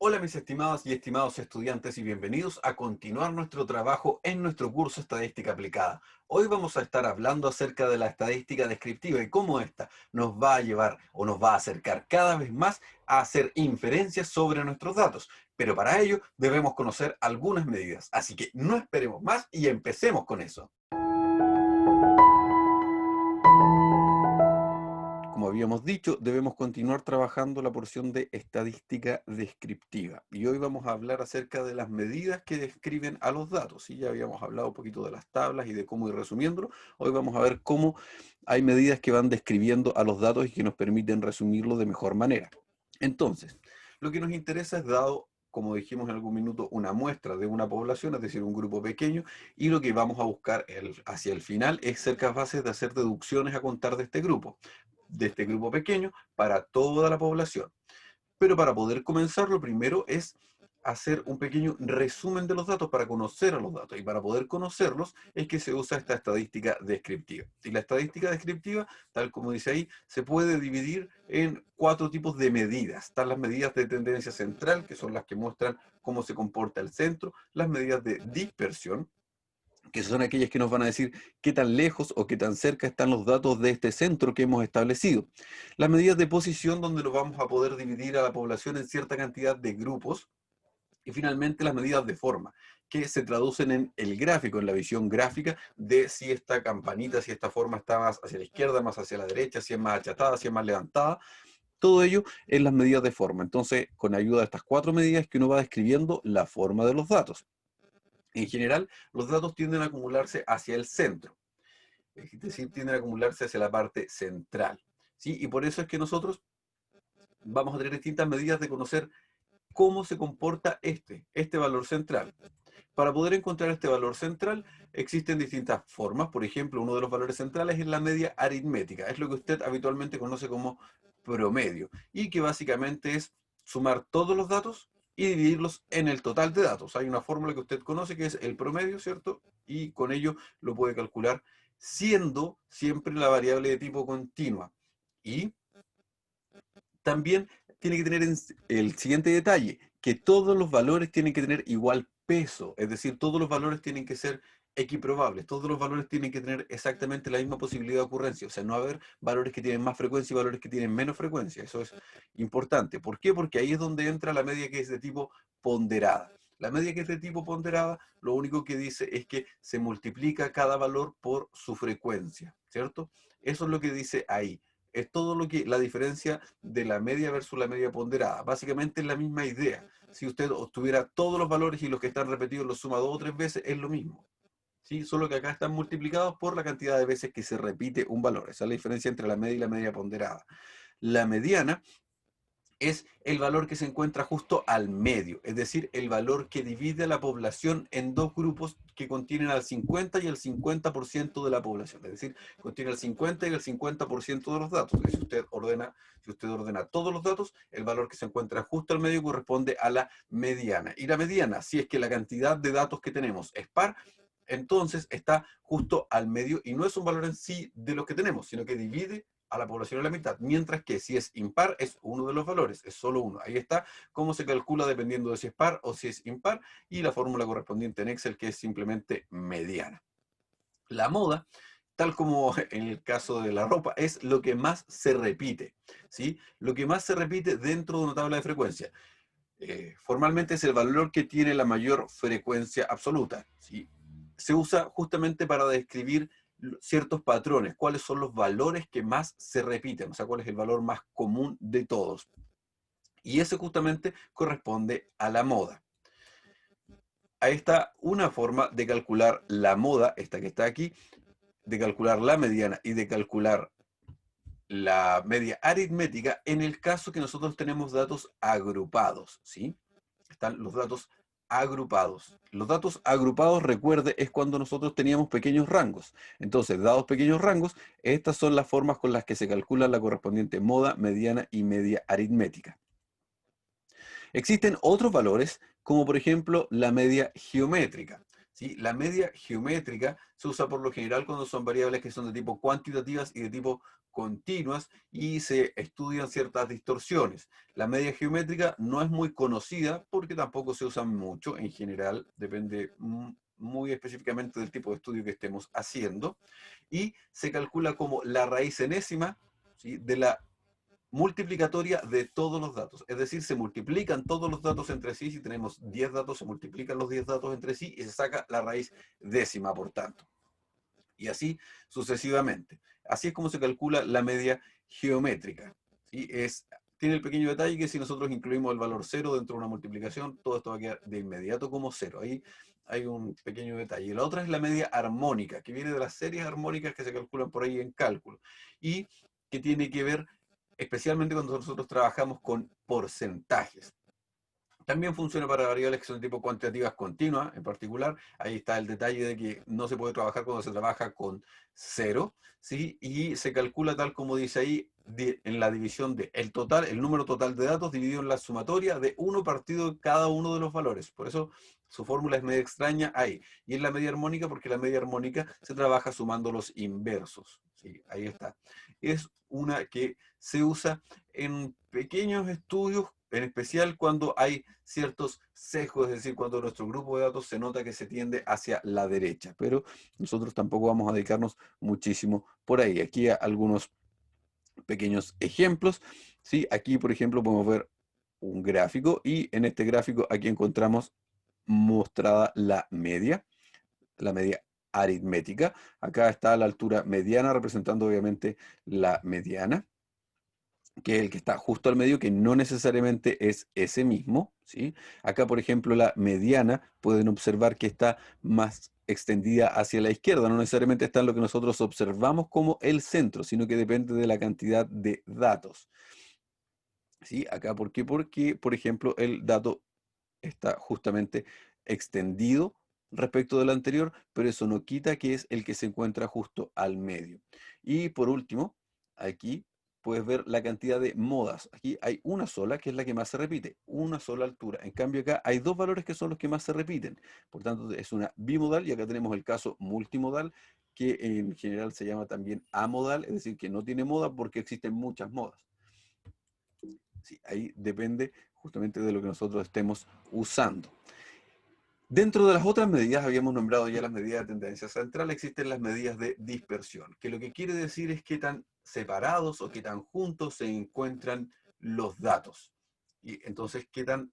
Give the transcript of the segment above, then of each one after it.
Hola mis estimadas y estimados estudiantes y bienvenidos a continuar nuestro trabajo en nuestro curso Estadística Aplicada. Hoy vamos a estar hablando acerca de la estadística descriptiva y cómo esta nos va a llevar o nos va a acercar cada vez más a hacer inferencias sobre nuestros datos. Pero para ello debemos conocer algunas medidas, así que no esperemos más y empecemos con eso. Como habíamos dicho, debemos continuar trabajando la porción de estadística descriptiva. Y hoy vamos a hablar acerca de las medidas que describen a los datos. Y ya habíamos hablado un poquito de las tablas y de cómo ir resumiéndolo. Hoy vamos a ver cómo hay medidas que van describiendo a los datos y que nos permiten resumirlo de mejor manera. Entonces, lo que nos interesa es dado, como dijimos en algún minuto, una muestra de una población, es decir, un grupo pequeño, y lo que vamos a buscar hacia el final es ser capaces de hacer deducciones a contar de este grupo pequeño para toda la población. Pero para poder comenzar, lo primero es hacer un pequeño resumen de los datos para conocer a los datos. Y para poder conocerlos es que se usa esta estadística descriptiva. Y la estadística descriptiva, tal como dice ahí, se puede dividir en 4 tipos de medidas. Están las medidas de tendencia central, que son las que muestran cómo se comporta el centro, las medidas de dispersión, que son aquellas que nos van a decir qué tan lejos o qué tan cerca están los datos de este centro que hemos establecido. Las medidas de posición, donde nos vamos a poder dividir a la población en cierta cantidad de grupos. Y finalmente las medidas de forma, que se traducen en el gráfico, en la visión gráfica de si esta campanita, si esta forma está más hacia la izquierda, más hacia la derecha, si es más achatada, si es más levantada. Todo ello en las medidas de forma. Entonces, con ayuda de estas 4 medidas que uno va describiendo la forma de los datos. En general, los datos tienden a acumularse hacia el centro, es decir, tienden a acumularse hacia la parte central, ¿sí? Y por eso es que nosotros vamos a tener distintas medidas de conocer cómo se comporta este valor central. Para poder encontrar este valor central, existen distintas formas. Por ejemplo, uno de los valores centrales es la media aritmética. Es lo que usted habitualmente conoce como promedio. Y que básicamente es sumar todos los datos y dividirlos en el total de datos. Hay una fórmula que usted conoce que es el promedio, ¿cierto? Y con ello lo puede calcular siendo siempre la variable de tipo continua. Y también tiene que tener el siguiente detalle, que todos los valores tienen que tener igual peso, es decir, todos los valores tienen que ser equiprobables, todos los valores tienen que tener exactamente la misma posibilidad de ocurrencia, o sea, no haber valores que tienen más frecuencia y valores que tienen menos frecuencia, eso es importante. ¿Por qué? Porque ahí es donde entra la media que es de tipo ponderada. La media que es de tipo ponderada, lo único que dice es que se multiplica cada valor por su frecuencia, ¿cierto? Eso es lo que dice ahí. Es todo lo que la diferencia de la media versus la media ponderada. Básicamente es la misma idea. Si usted obtuviera todos los valores y los que están repetidos los suma 2 o 3 veces, es lo mismo. ¿Sí? Solo que acá están multiplicados por la cantidad de veces que se repite un valor. Esa es la diferencia entre la media y la media ponderada. La mediana es el valor que se encuentra justo al medio, es decir, el valor que divide a la población en dos grupos que contienen al 50 y el 50% de la población, es decir, contiene el 50 y el 50% de los datos. Y si usted ordena todos los datos, el valor que se encuentra justo al medio corresponde a la mediana. Y la mediana, si es que la cantidad de datos que tenemos es par, entonces está justo al medio y no es un valor en sí de los que tenemos, sino que divide a la población a la mitad, mientras que si es impar es uno de los valores, es solo uno. Ahí está cómo se calcula dependiendo de si es par o si es impar y la fórmula correspondiente en Excel, que es simplemente mediana. La moda, tal como en el caso de la ropa, es lo que más se repite, ¿sí? Lo que más se repite dentro de una tabla de frecuencia. Formalmente es el valor que tiene la mayor frecuencia absoluta, ¿sí? Se usa justamente para describir ciertos patrones, cuáles son los valores que más se repiten, o sea, cuál es el valor más común de todos. Y ese justamente corresponde a la moda. Ahí está una forma de calcular la moda, esta que está aquí, de calcular la mediana y de calcular la media aritmética en el caso que nosotros tenemos datos agrupados, ¿sí? Están los datos agrupados. Los datos agrupados, recuerde, es cuando nosotros teníamos pequeños rangos. Entonces, dados pequeños rangos, estas son las formas con las que se calcula la correspondiente moda, mediana y media aritmética. Existen otros valores, como por ejemplo la media geométrica, ¿sí? La media geométrica se usa por lo general cuando son variables que son de tipo cuantitativas y de tipo continuas y se estudian ciertas distorsiones. La media geométrica no es muy conocida porque tampoco se usa mucho en general, depende muy específicamente del tipo de estudio que estemos haciendo, y se calcula como la raíz enésima, ¿sí?, de la multiplicatoria de todos los datos. Es decir, se multiplican todos los datos entre sí. Si tenemos 10 datos, se multiplican los 10 datos entre sí y se saca la raíz décima, por tanto. Y así sucesivamente. Así es como se calcula la media geométrica. ¿Sí? Tiene el pequeño detalle que si nosotros incluimos el valor cero dentro de una multiplicación, todo esto va a quedar de inmediato como cero. Ahí hay un pequeño detalle. La otra es la media armónica, que viene de las series armónicas que se calculan por ahí en cálculo. Y que tiene que ver especialmente cuando nosotros trabajamos con porcentajes. También funciona para variables que son tipo cuantitativas continuas, en particular. Ahí está el detalle de que no se puede trabajar cuando se trabaja con cero, ¿sí? Y se calcula tal como dice ahí, en la división de el total, el número total de datos dividido en la sumatoria de uno partido cada uno de los valores. Por eso su fórmula es media extraña ahí. Y es la media armónica porque la media armónica se trabaja sumando los inversos. ¿Sí? Ahí está. Es una que se usa en pequeños estudios, en especial cuando hay ciertos sesgos, es decir, cuando nuestro grupo de datos se nota que se tiende hacia la derecha, pero nosotros tampoco vamos a dedicarnos muchísimo por ahí. Aquí algunos pequeños ejemplos, ¿sí? Aquí, por ejemplo, podemos ver un gráfico y en este gráfico aquí encontramos mostrada la media aritmética. Acá está la altura mediana representando obviamente la mediana, que es el que está justo al medio, que no necesariamente es ese mismo, ¿sí? Acá, por ejemplo, la mediana, pueden observar que está más extendida hacia la izquierda, no necesariamente está en lo que nosotros observamos como el centro, sino que depende de la cantidad de datos, ¿sí? Acá, ¿por qué? Porque, por ejemplo, el dato está justamente extendido respecto del anterior, pero eso no quita que es el que se encuentra justo al medio. Y por último, aquí puedes ver la cantidad de modas. Aquí hay una sola que es la que más se repite, una sola altura. En cambio acá hay dos valores que son los que más se repiten. Por tanto, es una bimodal y acá tenemos el caso multimodal, que en general se llama también amodal, es decir, que no tiene moda porque existen muchas modas. Sí, ahí depende justamente de lo que nosotros estemos usando. Dentro de las otras medidas, habíamos nombrado ya las medidas de tendencia central, existen las medidas de dispersión, que lo que quiere decir es qué tan separados o qué tan juntos se encuentran los datos. Y entonces, qué tan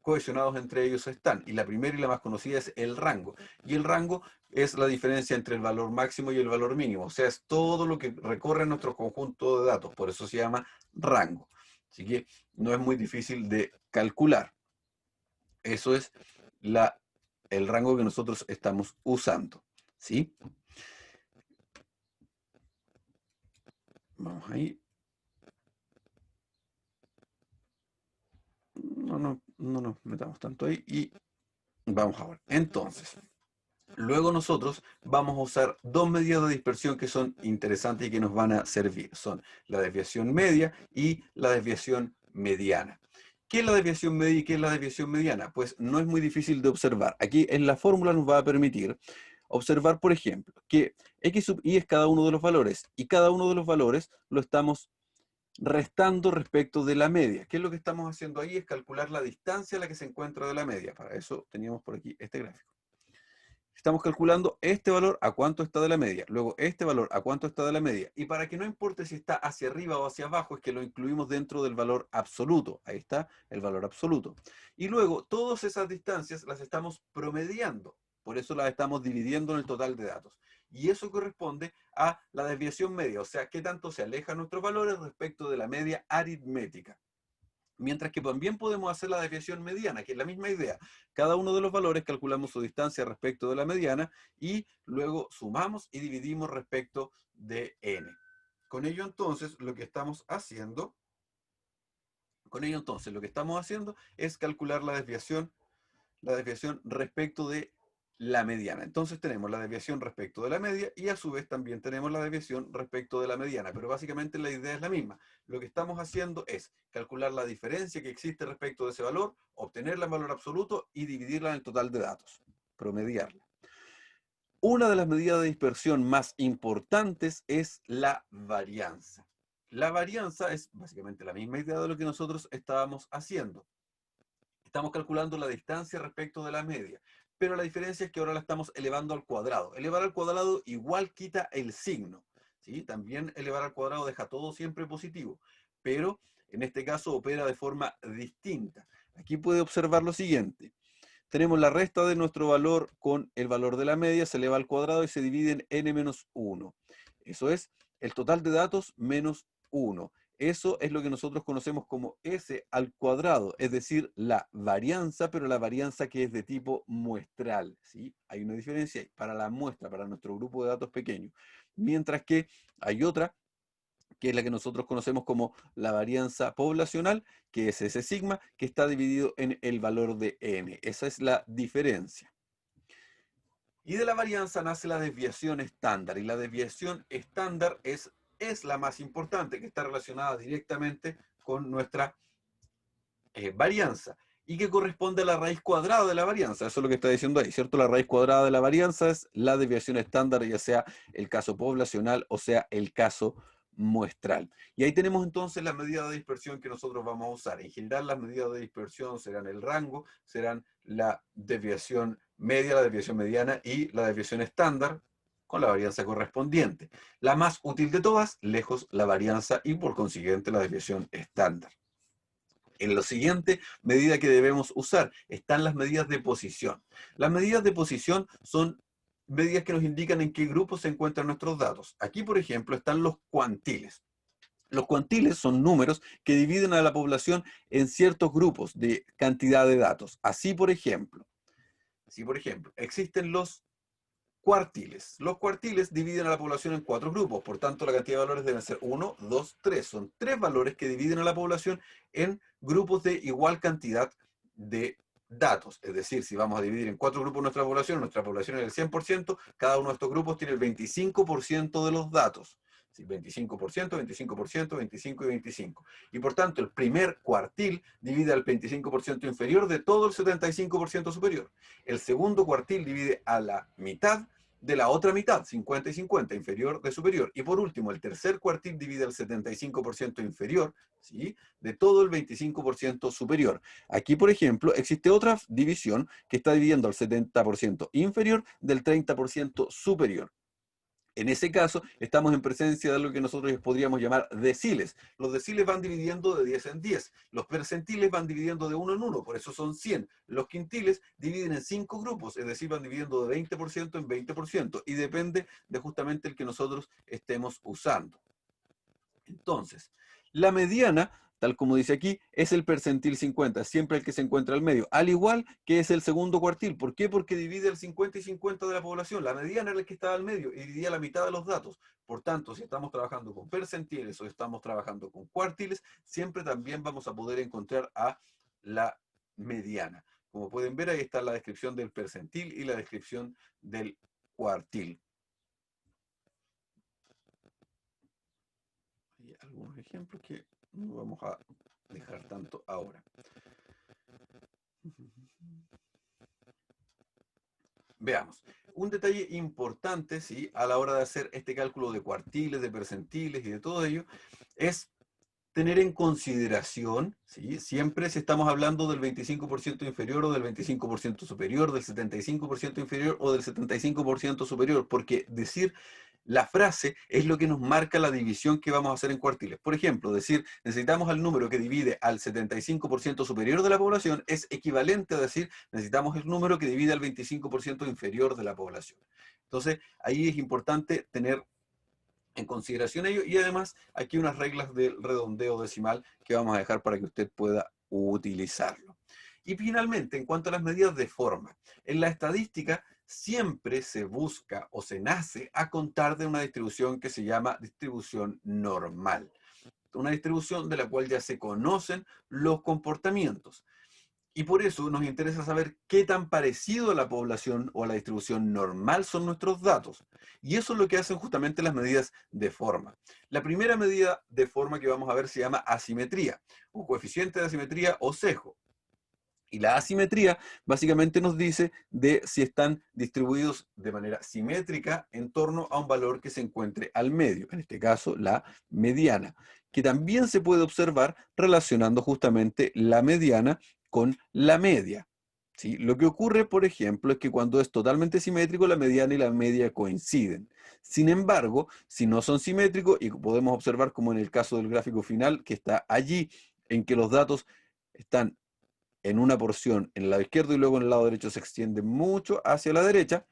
cohesionados entre ellos están. Y la primera y la más conocida es el rango. Y el rango es la diferencia entre el valor máximo y el valor mínimo. O sea, es todo lo que recorre nuestro conjunto de datos. Por eso se llama rango. Así que no es muy difícil de calcular. Eso es el rango que nosotros estamos usando. ¿Sí? Vamos ahí. No nos metamos tanto ahí y vamos a ver. Entonces, luego nosotros vamos a usar dos medidas de dispersión que son interesantes y que nos van a servir. Son la desviación media y la desviación mediana. ¿Qué es la desviación media y qué es la desviación mediana? Pues no es muy difícil de observar. Aquí en la fórmula nos va a permitir observar, por ejemplo, que x sub i es cada uno de los valores y cada uno de los valores lo estamos restando respecto de la media. ¿Qué es lo que estamos haciendo ahí? Es calcular la distancia a la que se encuentra de la media. Para eso teníamos por aquí este gráfico. Estamos calculando este valor a cuánto está de la media, luego este valor a cuánto está de la media. Y para que no importe si está hacia arriba o hacia abajo, es que lo incluimos dentro del valor absoluto. Ahí está el valor absoluto. Y luego todas esas distancias las estamos promediando. Por eso las estamos dividiendo en el total de datos. Y eso corresponde a la desviación media, o sea, qué tanto se alejan nuestros valores respecto de la media aritmética. Mientras que también podemos hacer la desviación mediana, que es la misma idea. Cada uno de los valores calculamos su distancia respecto de la mediana y luego sumamos y dividimos respecto de n. Con ello entonces lo que estamos haciendo, es calcular la desviación respecto de la mediana. Entonces tenemos la desviación respecto de la media y a su vez también tenemos la desviación respecto de la mediana, pero básicamente la idea es la misma. Lo que estamos haciendo es calcular la diferencia que existe respecto de ese valor, obtenerla en valor absoluto y dividirla en el total de datos. promediarla. Una de las medidas de dispersión más importantes es la varianza. La varianza es básicamente la misma idea de lo que nosotros estábamos haciendo. Estamos calculando la distancia respecto de la media, pero la diferencia es que ahora la estamos elevando al cuadrado. Elevar al cuadrado igual quita el signo, ¿sí? También elevar al cuadrado deja todo siempre positivo, pero en este caso opera de forma distinta. Aquí puede observar lo siguiente. Tenemos la resta de nuestro valor con el valor de la media, se eleva al cuadrado y se divide en n-1. Eso es el total de datos menos 1. Eso es lo que nosotros conocemos como S al cuadrado, es decir, la varianza, pero la varianza que es de tipo muestral, ¿sí? Hay una diferencia ahí para la muestra, para nuestro grupo de datos pequeño. Mientras que hay otra que es la que nosotros conocemos como la varianza poblacional, que es ese sigma, que está dividido en el valor de n. Esa es la diferencia. Y de la varianza nace la desviación estándar, y la desviación estándar es la más importante, que está relacionada directamente con nuestra varianza, y que corresponde a la raíz cuadrada de la varianza. Eso es lo que está diciendo ahí, ¿cierto? La raíz cuadrada de la varianza es la desviación estándar, ya sea el caso poblacional o sea el caso muestral. Y ahí tenemos entonces la medida de dispersión que nosotros vamos a usar. En general, las medidas de dispersión serán el rango, serán la desviación media, la desviación mediana y la desviación estándar con la varianza correspondiente. La más útil de todas, lejos la varianza y por consiguiente la desviación estándar. En lo siguiente, medida que debemos usar, están las medidas de posición. Las medidas de posición son medidas que nos indican en qué grupo se encuentran nuestros datos. Aquí, por ejemplo, están los cuantiles. Los cuantiles son números que dividen a la población en ciertos grupos de cantidad de datos. Así, por ejemplo, existen los cuartiles. Los cuartiles dividen a la población en 4 grupos, por tanto la cantidad de valores deben ser 1, 2, 3. Son 3 valores que dividen a la población en grupos de igual cantidad de datos. Es decir, si vamos a dividir en 4 grupos nuestra población es el 100%, cada uno de estos grupos tiene el 25% de los datos. ¿Sí? 25%, 25%, 25 y 25. Y por tanto, el primer cuartil divide al 25% inferior de todo el 75% superior. El segundo cuartil divide a la mitad de la otra mitad, 50 y 50, inferior de superior. Y por último, el tercer cuartil divide el 75% inferior, ¿sí?, de todo el 25% superior. Aquí, por ejemplo, existe otra división que está dividiendo al 70% inferior del 30% superior. En ese caso, estamos en presencia de lo que nosotros podríamos llamar deciles. Los deciles van dividiendo de 10 en 10. Los percentiles van dividiendo de 1 en 1, por eso son 100. Los quintiles dividen en 5 grupos, es decir, van dividiendo de 20% en 20%, y depende de justamente el que nosotros estemos usando. Entonces, la mediana, tal como dice aquí, es el percentil 50, siempre el que se encuentra al medio, al igual que es el segundo cuartil. ¿Por qué? Porque divide el 50 y 50 de la población. La mediana era el que estaba al medio y dividía la mitad de los datos. Por tanto, si estamos trabajando con percentiles o estamos trabajando con cuartiles, siempre también vamos a poder encontrar a la mediana. Como pueden ver, ahí está la descripción del percentil y la descripción del cuartil. Hay algunos ejemplos que no vamos a dejar tanto ahora. Veamos. Un detalle importante, ¿sí?, a la hora de hacer este cálculo de cuartiles, de percentiles y de todo ello, es tener en consideración, ¿sí?, siempre si estamos hablando del 25% inferior o del 25% superior, del 75% inferior o del 75% superior, porque decir la frase es lo que nos marca la división que vamos a hacer en cuartiles. Por ejemplo, decir necesitamos al número que divide al 75% superior de la población es equivalente a decir necesitamos el número que divide al 25% inferior de la población. Entonces, ahí es importante tener en consideración ello, y además aquí unas reglas del redondeo decimal que vamos a dejar para que usted pueda utilizarlo. Y finalmente, en cuanto a las medidas de forma, en la estadística siempre se busca o se nace a contar de una distribución que se llama distribución normal. Una distribución de la cual ya se conocen los comportamientos. Y por eso nos interesa saber qué tan parecido a la población o a la distribución normal son nuestros datos. Y eso es lo que hacen justamente las medidas de forma. La primera medida de forma que vamos a ver se llama asimetría, o coeficiente de asimetría o sesgo. Y la asimetría básicamente nos dice de si están distribuidos de manera simétrica en torno a un valor que se encuentre al medio, en este caso la mediana, que también se puede observar relacionando justamente la mediana con la media. ¿Sí? Lo que ocurre, por ejemplo, es que cuando es totalmente simétrico, la mediana y la media coinciden. Sin embargo, si no son simétricos, y podemos observar como en el caso del gráfico final, que está allí, en que los datos están en una porción en el lado izquierdo y luego en el lado derecho se extiende mucho hacia la derecha,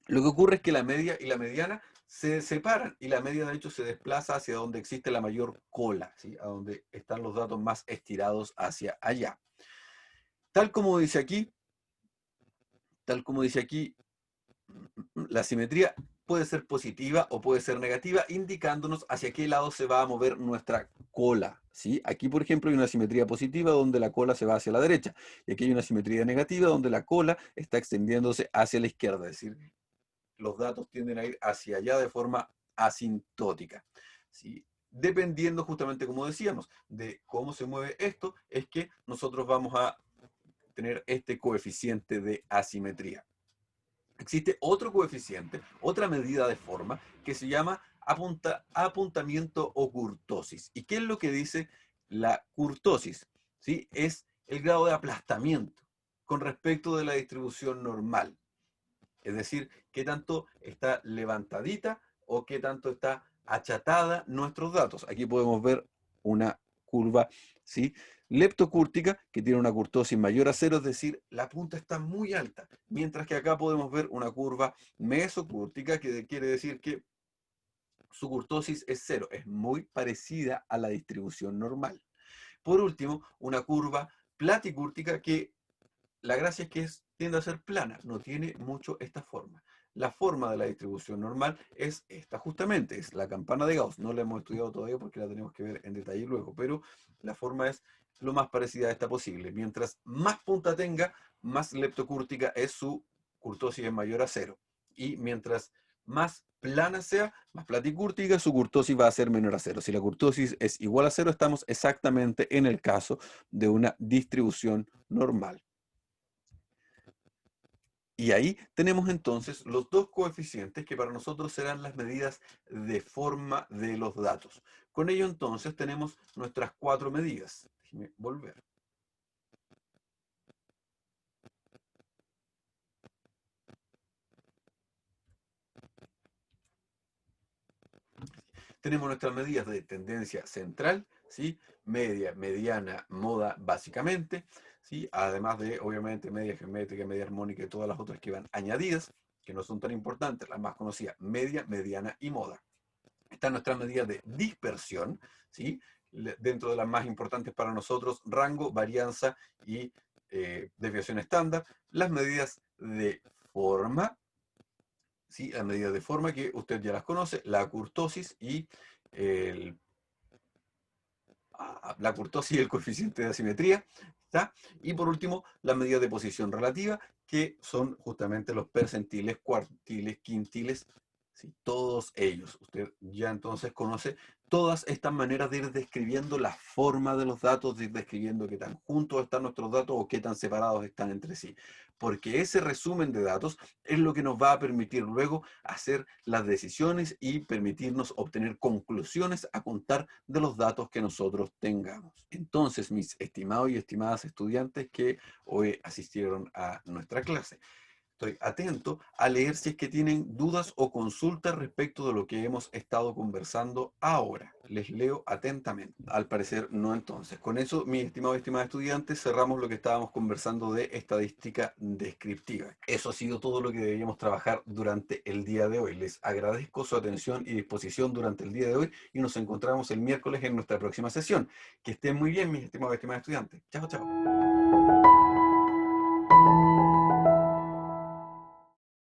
lo que ocurre es que la media y la mediana se separan y la media de hecho se desplaza hacia donde existe la mayor cola, ¿sí? A donde están los datos más estirados hacia allá. Tal como dice aquí, tal como dice aquí, la simetría puede ser positiva o puede ser negativa, indicándonos hacia qué lado se va a mover nuestra cola, ¿sí? Aquí, por ejemplo, hay una simetría positiva donde la cola se va hacia la derecha, y aquí hay una simetría negativa donde la cola está extendiéndose hacia la izquierda, es decir, los datos tienden a ir hacia allá de forma asintótica, ¿sí? Dependiendo justamente, como decíamos, de cómo se mueve esto, es que nosotros vamos a tener este coeficiente de asimetría. Existe otro coeficiente, otra medida de forma, que se llama apuntamiento o kurtosis. ¿Y qué es lo que dice la kurtosis? ¿Sí? Es el grado de aplastamiento con respecto de la distribución normal. Es decir, qué tanto está levantadita o qué tanto está achatada nuestros datos. Aquí podemos ver una curva, ¿sí? Leptocúrtica, que tiene una kurtosis mayor a cero, es decir, la punta está muy alta. Mientras que acá podemos ver una curva mesocúrtica, que quiere decir que su kurtosis es cero, es muy parecida a la distribución normal. Por último, una curva platicúrtica que la gracia es que tiende a ser plana, no tiene mucho esta forma. La forma de la distribución normal es esta justamente, es la campana de Gauss. No la hemos estudiado todavía porque la tenemos que ver en detalle luego, pero la forma es lo más parecida a esta posible. Mientras más punta tenga, más leptocúrtica es su kurtosis es mayor a cero. Y mientras más plana sea, más platicúrtica, su kurtosis va a ser menor a cero. Si la kurtosis es igual a cero, estamos exactamente en el caso de una distribución normal. Y ahí tenemos entonces los dos coeficientes que para nosotros serán las medidas de forma de los datos. Con ello entonces tenemos nuestras cuatro medidas. Déjenme volver. Tenemos nuestras medidas de tendencia central, ¿sí? Media, mediana, moda, básicamente, ¿sí? Además de, obviamente, media geométrica, media armónica y todas las otras que van añadidas, que no son tan importantes, las más conocidas, media, mediana y moda. Están nuestras medidas de dispersión, ¿sí? Dentro de las más importantes para nosotros, rango, varianza y desviación estándar. Las medidas de forma, ¿sí? Las medidas de forma que usted ya las conoce, la kurtosis y el, la kurtosis y el coeficiente de asimetría, ¿está? Y por último, las medidas de posición relativa, que son justamente los percentiles, cuartiles, quintiles, ¿sí? Todos ellos. Usted ya entonces conoce todas estas maneras de ir describiendo la forma de los datos, de ir describiendo qué tan juntos están nuestros datos o qué tan separados están entre sí. Porque ese resumen de datos es lo que nos va a permitir luego hacer las decisiones y permitirnos obtener conclusiones a contar de los datos que nosotros tengamos. Entonces, mis estimados y estimadas estudiantes que hoy asistieron a nuestra clase, estoy atento a leer si es que tienen dudas o consultas respecto de lo que hemos estado conversando ahora. Les leo atentamente. Al parecer no entonces. Con eso, mis estimados y estimadas estudiantes, cerramos lo que estábamos conversando de estadística descriptiva. Eso ha sido todo lo que deberíamos trabajar durante el día de hoy. Les agradezco su atención y disposición durante el día de hoy y nos encontramos el miércoles en nuestra próxima sesión. Que estén muy bien, mis estimados y estimadas estudiantes. Chao, chao.